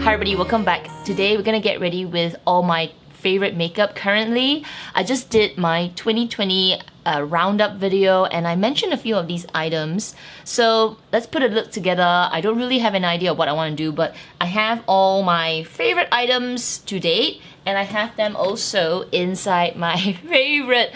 Hi everybody, welcome back. Today we're gonna get ready with all my favorite makeup currently. I just did my 2020 roundup video and I mentioned a few of these items. So let's put a look together. I don't really have an idea of what I want to do, but I have all my favorite items to date and I have them also inside my favorite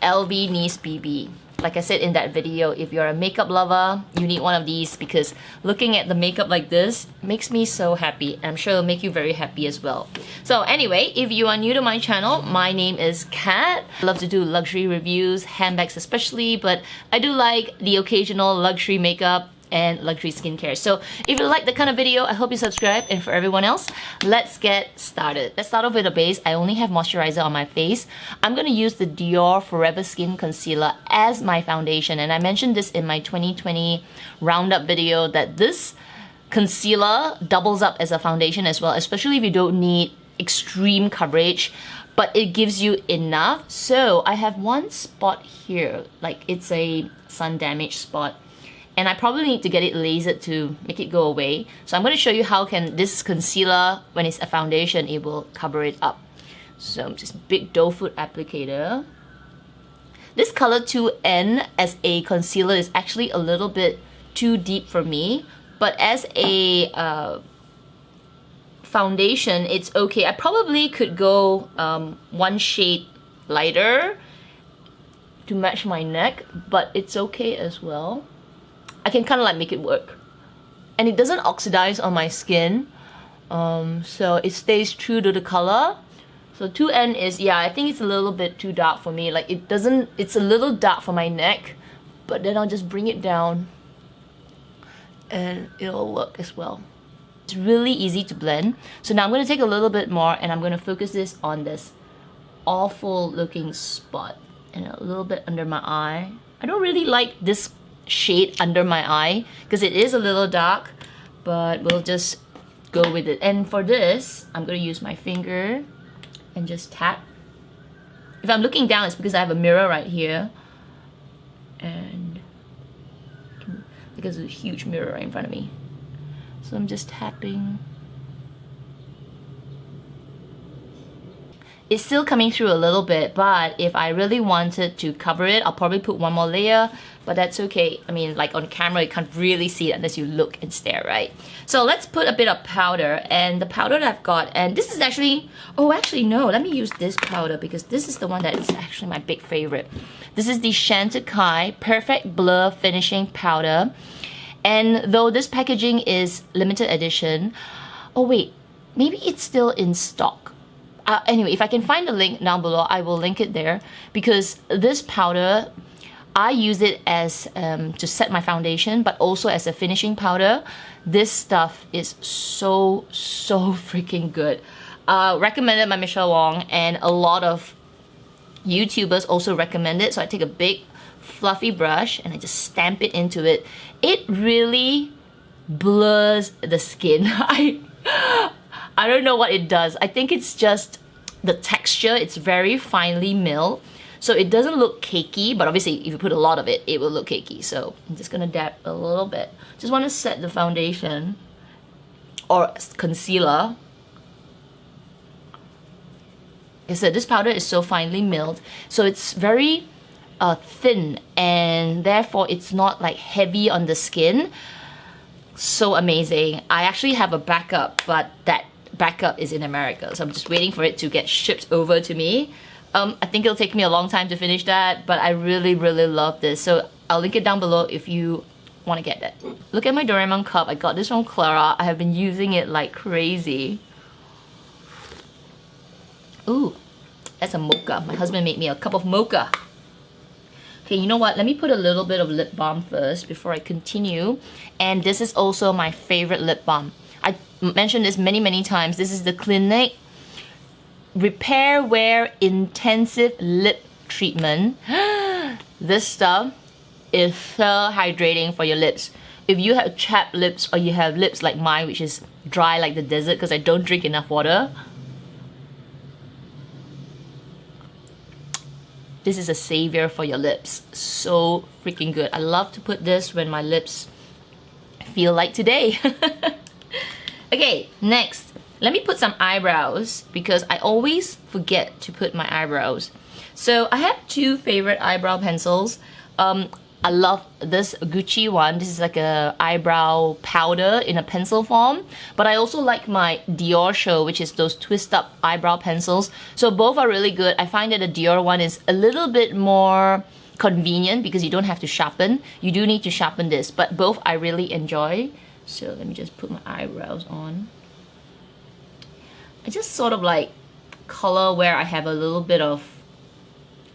LV Nice BB. Like I said in that video, if you're a makeup lover, you need one of these because looking at the makeup like this makes me so happy. I'm sure it'll make you very happy as well. So anyway, if you are new to my channel, my name is Kat. I love to do luxury reviews, handbags especially, but I do like the occasional luxury makeup and luxury skincare. So if you like the kind of video, I hope you subscribe. And for everyone else, let's get started. Let's start off with a base. I only have moisturizer on my face. I'm gonna use the Dior Forever Skin Concealer as my foundation. And I mentioned this in my 2020 roundup video that this concealer doubles up as a foundation as well, especially if you don't need extreme coverage, but it gives you enough. So I have one spot here, like it's a sun damage spot. And I probably need to get it lasered to make it go away. So I'm going to show you how can this concealer, when it's a foundation, it will cover it up. So just big doe foot applicator. This color 2N as a concealer is actually a little bit too deep for me. But as a foundation, it's okay. I probably could go one shade lighter to match my neck, but it's okay as well. I can kind of like make it work. And it doesn't oxidize on my skin. So it stays true to the color. So 2N is, yeah, I think it's a little bit too dark for me. Like it doesn't, it's a little dark for my neck. But then I'll just bring it down. And it'll work as well. It's really easy to blend. So now I'm going to take a little bit more and I'm going to focus this on this awful looking spot. And a little bit under my eye. I don't really like this shade under my eye because it is a little dark, but we'll just go with it. And for this, I'm going to use my finger and just tap. If I'm looking down, it's because I have a mirror right here. And because there's a huge mirror right in front of me. So I'm just tapping. It's still coming through a little bit, but if I really wanted to cover it, I'll probably put one more layer, but that's okay. I mean, like on camera, you can't really see it unless you look and stare, right? So let's put a bit of powder, and the powder that I've got, and this is actually, oh, actually no, let me use this powder because this is the one that is actually my big favorite. This is the Chantecaille Perfect Blur Finishing Powder, and though this packaging is limited edition, oh wait, maybe it's still in stock. Anyway, if I can find the link down below, I will link it there because this powder, I use it as to set my foundation, but also as a finishing powder. This stuff is so freaking good. Recommended by Michelle Wong, and a lot of YouTubers also recommend it. So I take a big fluffy brush and I just stamp it into it. It really blurs the skin. I don't know what it does. I think it's just the texture. It's very finely milled. So it doesn't look cakey, but obviously if you put a lot of it, it will look cakey. So I'm just gonna dab a little bit. Just wanna set the foundation or concealer. Like I said, this powder is so finely milled. So it's very thin and therefore it's not like heavy on the skin. So amazing. I actually have a backup, but that backup is in America, so I'm just waiting for it to get shipped over to me. I think it'll take me a long time to finish that, but I really love this. So I'll link it down below if you want to get that. Look at my Doraemon cup. I got this from Clara. I have been using it like crazy. Ooh, that's a mocha. My husband made me a cup of mocha. Okay, you know what? Let me put a little bit of lip balm first before I continue. And this is also my favorite lip balm. I mentioned this many times. This is the Clinique Repair Wear Intensive Lip Treatment. This stuff is so hydrating for your lips. If you have chapped lips or you have lips like mine, which is dry like the desert because I don't drink enough water, this is a savior for your lips. So freaking good. I love to put this when my lips feel like today. Okay, next. let me put some eyebrows because I always forget to put my eyebrows. So I have two favorite eyebrow pencils. I love this Gucci one. This is like a eyebrow powder in a pencil form. But I also like my Dior Show, which is those twist up eyebrow pencils. So both are really good. I find that the Dior one is a little bit more convenient because you don't have to sharpen. You do need to sharpen this, but both I really enjoy. So let me just put my eyebrows on. I just sort of like color where I have a little bit of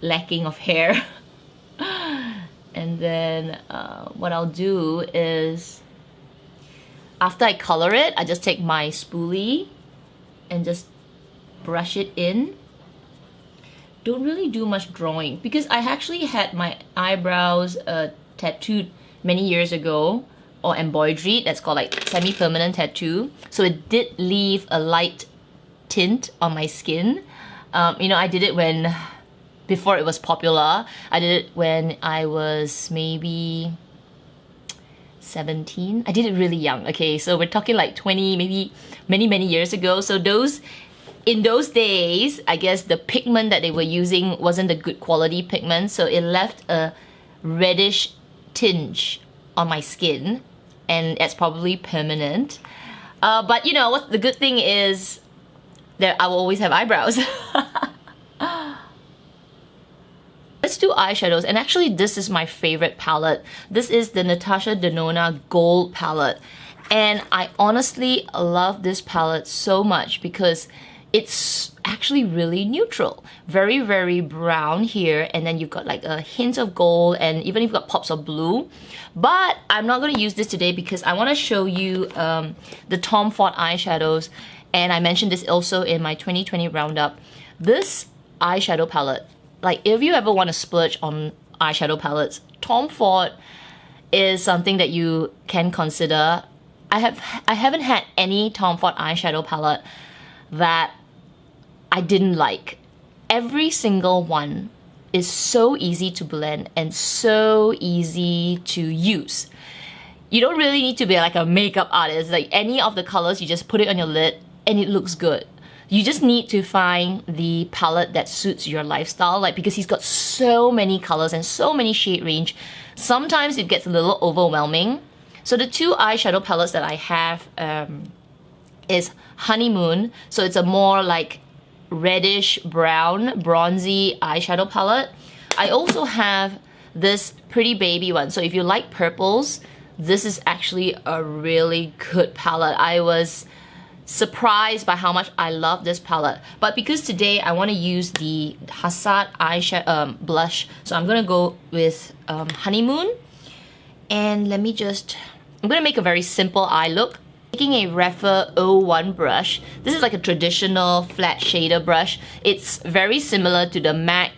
lacking of hair. And then what I'll do is, after I color it, I just take my spoolie and just brush it in. Don't really do much drawing because I actually had my eyebrows tattooed many years ago, or embroidered. That's called like semi-permanent tattoo. So it did leave a light tint on my skin. You know, I did it when, before it was popular. I did it when I was maybe 17. I did it really young, okay? So we're talking like 20, maybe many years ago. So in those days, I guess the pigment that they were using wasn't a good quality pigment, so it left a reddish tinge on my skin, and that's probably permanent. But you know what? The good thing is that I will always have eyebrows. Let's do eyeshadows, and actually this is my favorite palette. This is the Natasha Denona Gold palette, and I honestly love this palette so much because it's actually really neutral. Very brown here, and then you've got like a hint of gold, and even you've got pops of blue. But I'm not going to use this today because I want to show you the Tom Ford eyeshadows, and I mentioned this also in my 2020 roundup. This eyeshadow palette, like if you ever want to splurge on eyeshadow palettes, Tom Ford is something that you can consider. I haven't had any Tom Ford eyeshadow palette that I didn't like. Every single one is so easy to blend and so easy to use. You don't really need to be like a makeup artist. Like any of the colors, you just put it on your lid and it looks good. You just need to find the palette that suits your lifestyle, like because he's got so many colors and so many shade range. Sometimes it gets a little overwhelming. So the two eyeshadow palettes that I have is Honeymoon. So it's a more like reddish brown, bronzy eyeshadow palette. I also have this Pretty Baby one. So if you like purples, this is actually a really good palette. I was surprised by how much I love this palette. But because today I want to use the Hassad eyeshadow blush, so I'm gonna go with Honeymoon. And let me just, I'm gonna make a very simple eye look. Taking a Raffles 01 brush. This is like a traditional flat shader brush. It's very similar to the MAC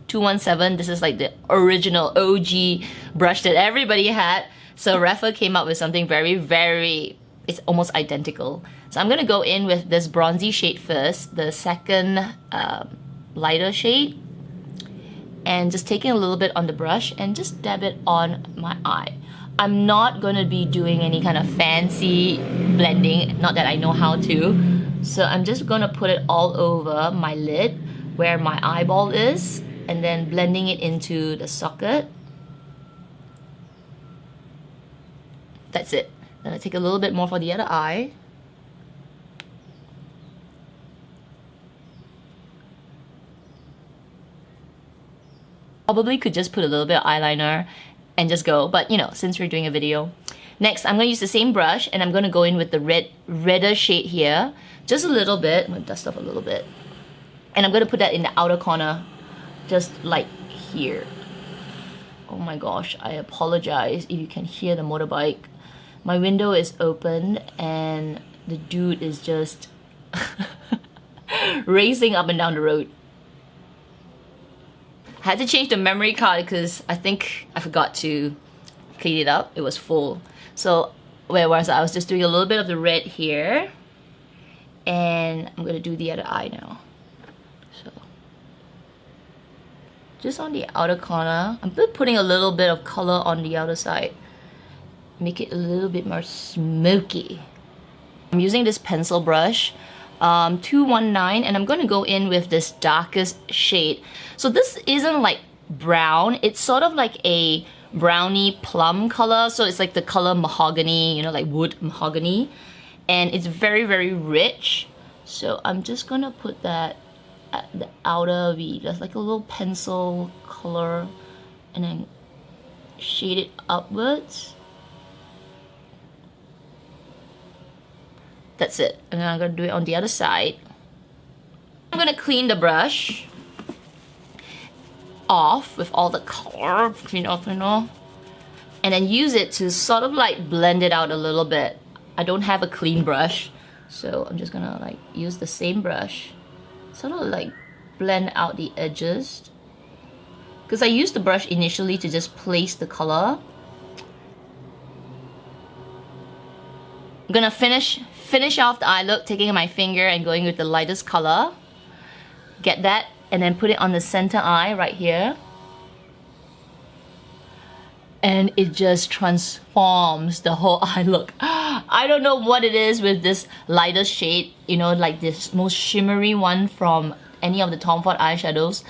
217. This is like the original OG brush that everybody had. So Raffles came up with something very, it's almost identical. So I'm gonna go in with this bronzy shade first, the second lighter shade, and just taking a little bit on the brush and just dab it on my eye. I'm not gonna be doing any kind of fancy blending, not that I know how to. So I'm just gonna put it all over my lid where my eyeball is, and then blending it into the socket. That's it. Then I take a little bit more for the other eye. Probably could just put a little bit of eyeliner and just go, but you know, since we're doing a video. Next, I'm gonna use the same brush and I'm gonna go in with the redder shade here. Just a little bit. I'm gonna dust off a little bit. And I'm gonna put that in the outer corner, just like here. Oh my gosh, I apologize if you can hear the motorbike. My window is open and the dude is just racing up and down the road. I had to change the memory card because I think I forgot to clean it up. It was full. So where was I? I was just doing a little bit of the red here. And I'm gonna do the other eye now. So just on the outer corner. I'm putting a little bit of color on the outer side. Make it a little bit more smoky. I'm using this pencil brush, 219, and I'm going to go in with this darkest shade. So this isn't like brown, it's sort of like a brownie plum color. So it's like the color mahogany, you know, like wood mahogany. And it's very, very rich. So I'm just gonna put that at the outer V. That's like a little pencil color. And then shade it upwards. That's it. And then I'm gonna do it on the other side. I'm gonna clean the brush off with all the color, clean off and all. And then use it to sort of like blend it out a little bit. I don't have a clean brush, so I'm just gonna like use the same brush. Sort of like blend out the edges. Because I used the brush initially to just place the color. I'm gonna finish off the eye look, taking my finger and going with the lightest color. Get that, and then put it on the center eye right here. And it just transforms the whole eye look. I don't know what it is with this lighter shade, you know, like this most shimmery one from any of the Tom Ford eyeshadows.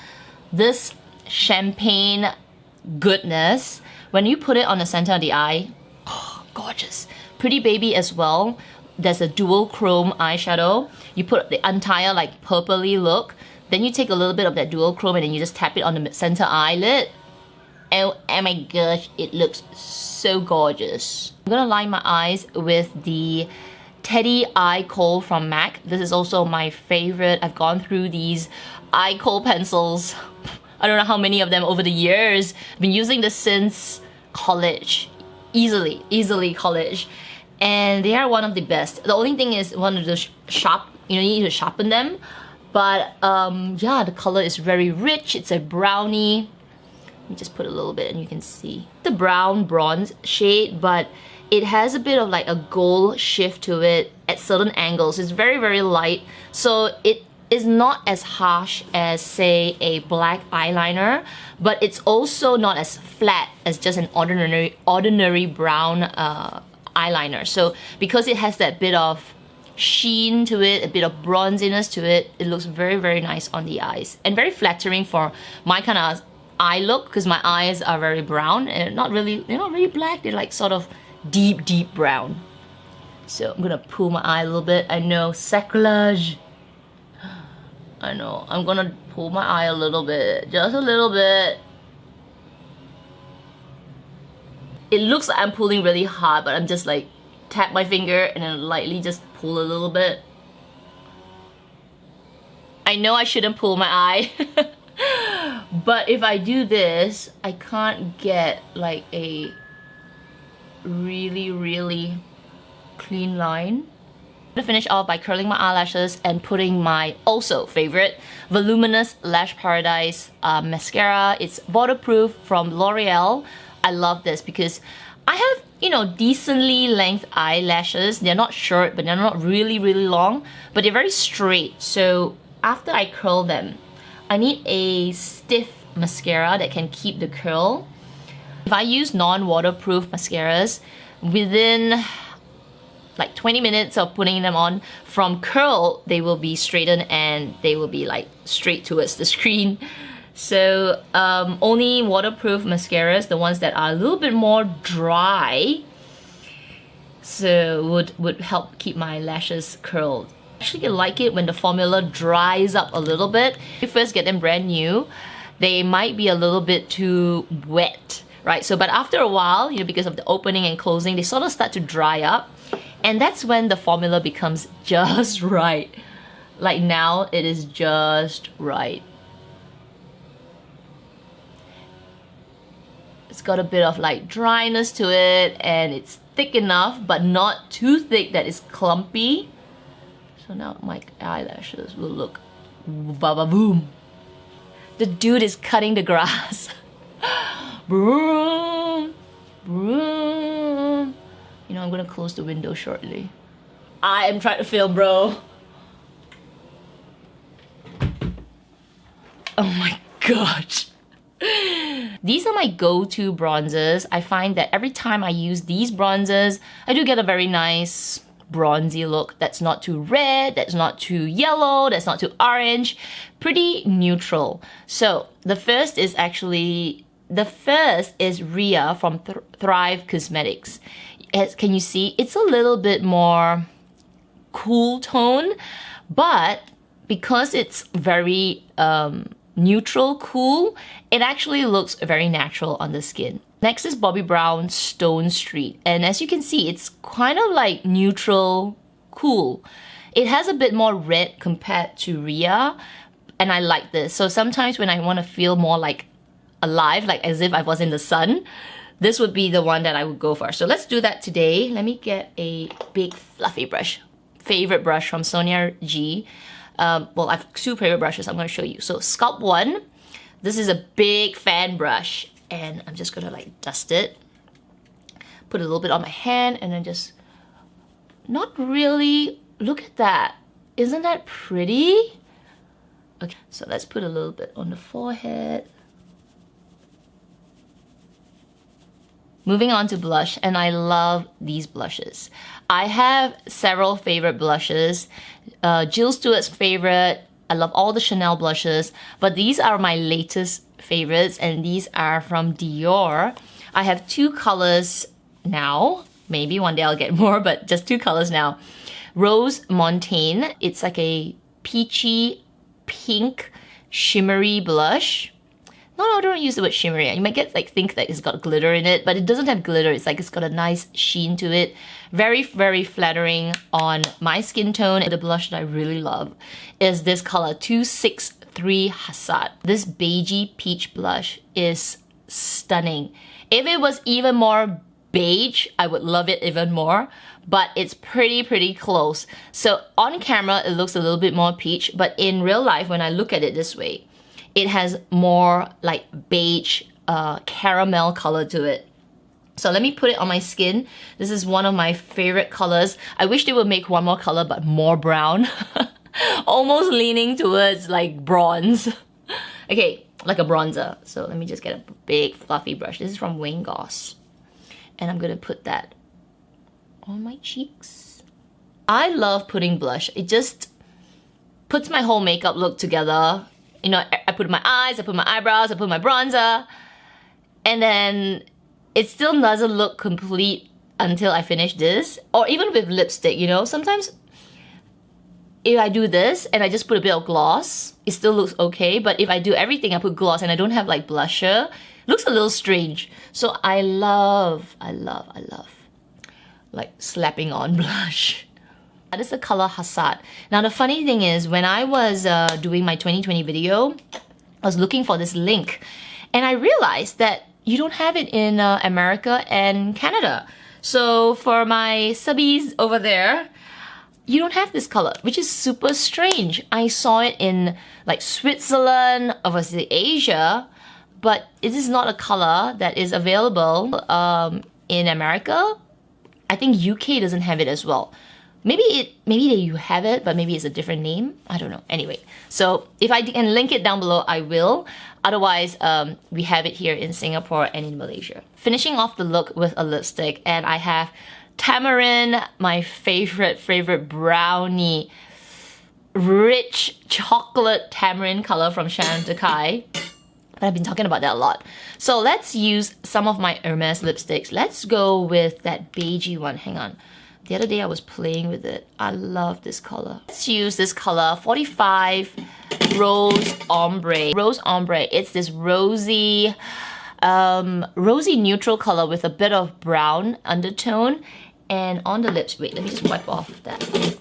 This champagne goodness, when you put it on the center of the eye, oh, gorgeous. Pretty Baby as well. There's a dual chrome eyeshadow. You put the entire like purpley look, then you take a little bit of that dual chrome and then you just tap it on the center eyelid. Oh my gosh, it looks so gorgeous. I'm gonna line my eyes with the Teddy Eye Kohl from MAC. This is also my favorite. I've gone through these eye kohl pencils. I don't know how many of them over the years. I've been using this since college. Easily college. And they are one of the best. The only thing is one of the you need to sharpen them. But yeah, the color is very rich. It's a brownie. Let me just put a little bit and you can see. The brown bronze shade, but it has a bit of like a gold shift to it at certain angles. It's very, very light. So it is not as harsh as, say, a black eyeliner, but it's also not as flat as just an ordinary brown eyeliner. So because it has that bit of sheen to it, a bit of bronziness to it, it looks very, very nice on the eyes. And very flattering for my kind of eye look, because my eyes are very brown and they're not really black, they're like sort of deep brown. So I'm gonna pull my eye a little bit. I know, sacrilege. I know, I'm gonna pull my eye a little bit, just a little bit. It looks like I'm pulling really hard, but I'm just like tap my finger and then lightly just pull a little bit. I know I shouldn't pull my eye. But if I do this, I can't get like a really clean line. I'm gonna finish off by curling my eyelashes and putting my also favorite Voluminous Lash Paradise mascara. It's waterproof from L'Oreal. I love this because I have, you know, decently length eyelashes. They're not short, but they're not really long, but they're very straight. So after I curl them, I need a stiff mascara that can keep the curl. If I use non-waterproof mascaras, within like 20 minutes of putting them on, from curl, they will be straightened and they will be like straight towards the screen. So only waterproof mascaras, the ones that are a little bit more dry, so would help keep my lashes curled. Actually, I like it when the formula dries up a little bit. When you first get them brand new, they might be a little bit too wet, right? So, but after a while, you know, because of the opening and closing, they sort of start to dry up. And that's when the formula becomes just right. Like now, it is just right. It's got a bit of like dryness to it, and it's thick enough, but not too thick that it's clumpy. So now my eyelashes will look ba-ba-boom. The dude is cutting the grass. Broom, broom. You know, I'm gonna close the window shortly. I am trying to film, bro. Oh my gosh. These are my go-to bronzers. I find that every time I use these bronzers, I do get a very nice bronzy look. That's not too red, that's not too yellow, that's not too orange. Pretty neutral. So the first is Rhea from Thrive Cosmetics. Can you see? It's a little bit more cool tone, but because it's very neutral cool, it actually looks very natural on the skin. Next is Bobbi Brown Stone Street, and as you can see, it's kind of like neutral cool. It has a bit more red compared to Rhea, and I like this. So sometimes when I want to feel more like alive, like as if I was in the sun, this would be the one that I would go for. So let's do that today. Let me get a big fluffy brush. Favorite brush from Sonia G. Well, I have two favorite brushes I'm going to show you. So Sculpt 1. This is a big fan brush, and I'm just going to like dust it. Put a little bit on my hand, and then just not really. Look at that. Isn't that pretty? Okay, so let's put a little bit on the forehead. Moving on to blush, and I love these blushes. I have several favorite blushes. Jill Stewart's favorite. I love all the Chanel blushes, but these are my latest favorites, and these are from Dior. I have two colors now. Maybe one day I'll get more, but just two colors now. Rose Montaigne. It's like a peachy pink shimmery blush. No, don't use the word shimmery. You might think that it's got glitter in it, but it doesn't have glitter. It's like it's got a nice sheen to it. Very, very flattering on my skin tone. The blush that I really love is this color, 263 Hassad. This beigey peach blush is stunning. If it was even more beige, I would love it even more, but it's pretty close. So on camera, it looks a little bit more peach, but in real life, when I look at it this way, it has more like beige caramel color to it. So let me put it on my skin. This is one of my favorite colors. I wish they would make one more color, but more brown. Almost leaning towards like bronze. Okay, like a bronzer. So let me just get a big fluffy brush. This is from Wayne Goss. And I'm gonna put that on my cheeks. I love putting blush. It just puts my whole makeup look together. You know, I put my eyes, I put my eyebrows, I put my bronzer, and then it still doesn't look complete until I finish this. Or even with lipstick, you know, sometimes if I do this and I just put a bit of gloss, it still looks okay. But if I do everything, I put gloss and I don't have like blusher, it looks a little strange. So I love like slapping on blush. That is the color Hassad. Now the funny thing is, when I was doing my 2020 video, I was looking for this link, and I realized that you don't have it in America and Canada. So for my subbies over there, you don't have this color, which is super strange. I saw it in like Switzerland, obviously Asia, but it is not a color that is available in America. I think UK doesn't have it as well. Maybe you have it, but maybe it's a different name. I don't know. Anyway, so if I can link it down below, I will. Otherwise, we have it here in Singapore and in Malaysia. Finishing off the look with a lipstick, and I have Tamarind, my favorite brownie, rich chocolate tamarind color from Shannon Takai. I've been talking about that a lot. So let's use some of my Hermes lipsticks. Let's go with that beigey one. Hang on. The other day I was playing with it. I love this color. Let's use this color, 45 Rose Ombre. Rose Ombre, it's this rosy neutral color with a bit of brown undertone. And on the lips, wait, let me just wipe off that.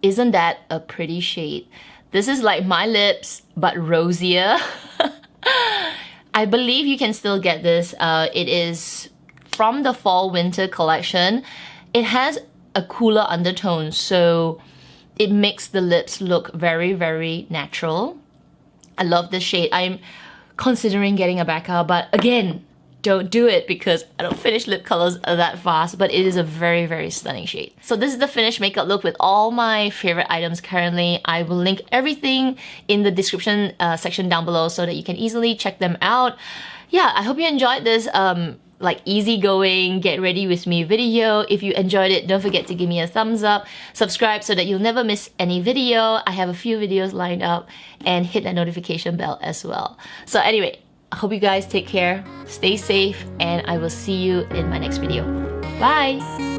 Isn't that a pretty shade? This is like my lips, but rosier. I believe you can still get this. It is from the Fall Winter collection. It has a cooler undertone, so it makes the lips look very natural. I love this shade. I'm considering getting a Becca, but again, don't do it because I don't finish lip colors that fast, but it is a very, very stunning shade. So this is the finished makeup look with all my favorite items currently. I will link everything in the description section down below so that you can easily check them out. Yeah, I hope you enjoyed this like easygoing get ready with me video. If you enjoyed it, don't forget to give me a thumbs up, subscribe so that you'll never miss any video. I have a few videos lined up, and hit that notification bell as well. So anyway, I hope you guys take care, stay safe, and I will see you in my next video. Bye!